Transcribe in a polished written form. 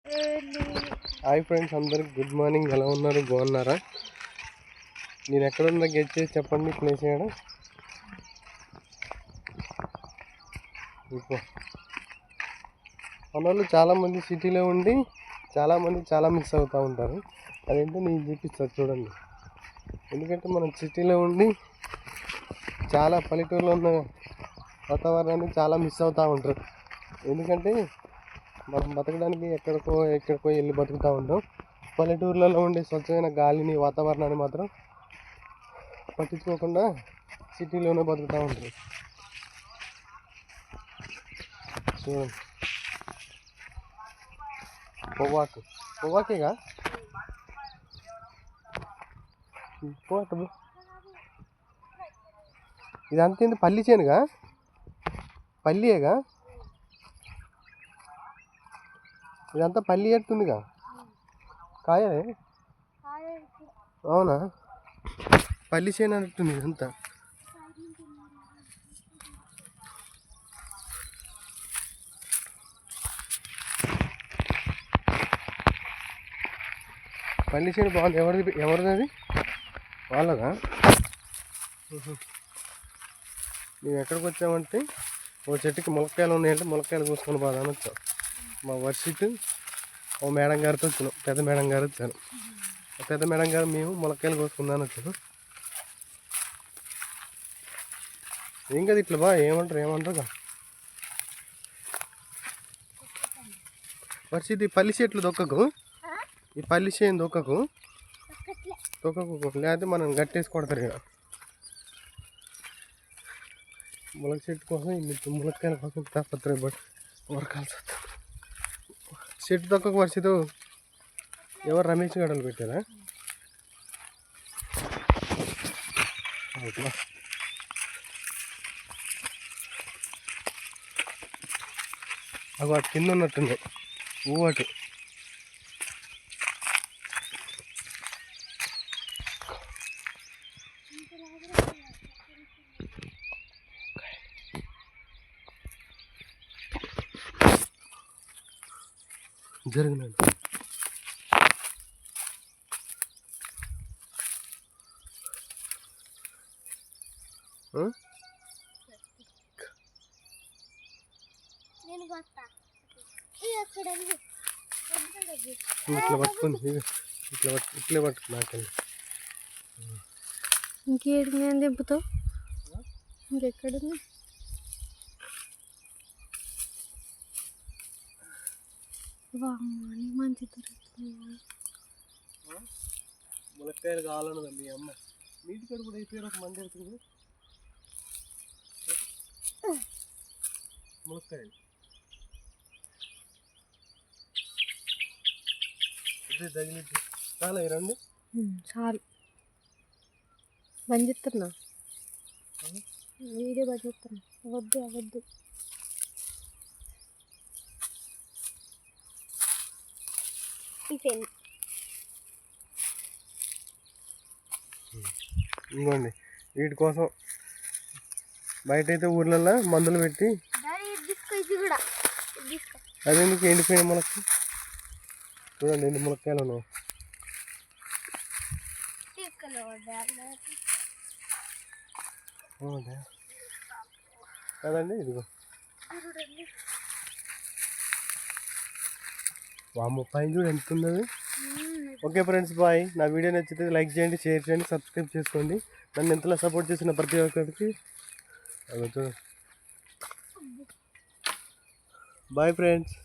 Hi friends, అందరికి good morning. ఎలా ఉన్నారు? బాగున్నారా? నేను ఎక్కడున్నా గెట్ చేసి చెప్పండి ప్లేస్ చేయడం. ఇప్పుడు మన వాళ్ళు చాలామంది సిటీలో ఉండి చాలామంది చాలా మిస్ అవుతూ ఉంటారు. అదేంటో నేను చూపిస్తాను చూడండి. ఎందుకంటే మనం సిటీలో ఉండి చాలా పల్లెటూరులో ఉన్న వాతావరణాన్ని చాలా మిస్ అవుతూ ఉంటారు. ఎందుకంటే మనం బతకడానికి ఎక్కడికో వెళ్ళి బతుకుతూ ఉంటాం. పల్లెటూర్లలో ఉండే స్వచ్ఛమైన గాలిని, వాతావరణాన్ని మాత్రం పట్టించుకోకుండా సిటీలోనే బతుకుతూ ఉంటారు. చూడండి, పొవ్వాకేగా ఇదంతా ఏంది? పల్లి చేనుగా? పల్లియేగా? ఇదంతా పల్లి ఎట్టుందిగా కాయలే? అవునా? పల్లి చేను అంటుంది ఇదంతా. పల్లి చేను బాగుంది. ఎవరిది అది? వాళ్ళదా? మేము ఎక్కడికి వచ్చామంటే ఓ చెట్టుకి ములక్కాయలు ఉన్నాయంటే ములక్కాయలు కోసుకొని పోదామని వచ్చాం. మా వర్షిట్ ఓ మేడం గారితో వచ్చినాం. పెద్ద మేడం గారు వచ్చాను. పెద్ద మేడం గారు మేము ములక్కాయలు కోసుకుందామని వచ్చాను. ఏం కదా ఇట్లా బా ఏమంటారు వర్షిత్, ఈ పల్లి చెట్లు దొక్కకు, ఈ పల్లి చేను దొక్కకు లేకపోతే మనం గట్టేసి కొడతారు కదా. ములక చెట్టు కోసం ములక్కాయల కోసం తాపత్రయ వర్కాల్సి వస్తుంది. చెట్టు దొక్కకు వర్షితు. ఎవరు? రమేష్ గడలు పెట్టారా? అవి అటు కింద ఉన్నట్టుంది ఊవటి. జరిగినాడు. ఇట్లా పట్టుకుంది, ఇట్లా పట్టుకున్నాకండి. ఇంకేడు నేను దింపుతావు? ఇంకెక్కడుంది? మంచి ములక్కాయలు కావాలన్నది మీ అమ్మ. నీటి కాడ కూడా అయిపోయారు. ఒక మంది అవుతుంది ములక్కాయలు. తగిలి చాలా రండి. చాలు బంద్ చేస్తున్నా, వీడియో బంద్ చేస్తున్నా. అవద్దు ఇంకోండి వీటి కోసం బయట అయితే ఊర్లలో మందులు పెట్టి అదెందుకు ఎండిపోయిన ములక్కి. చూడండి ఎన్ని ములక్కాయలు ఉన్నాయి. కదండి ఇదిగో. వామ్మ పైన చూడు ఎంత ఉన్నది. Okay friends, bye. నా వీడియో నచ్చితే లైక్ చేయండి, షేర్ చేయండి, సబ్స్క్రైబ్ చేసుకోండి. నన్ను ఎంతలా సపోర్ట్ చేసిన ప్రతి ఒక్కరికి చూడండి. Bye friends.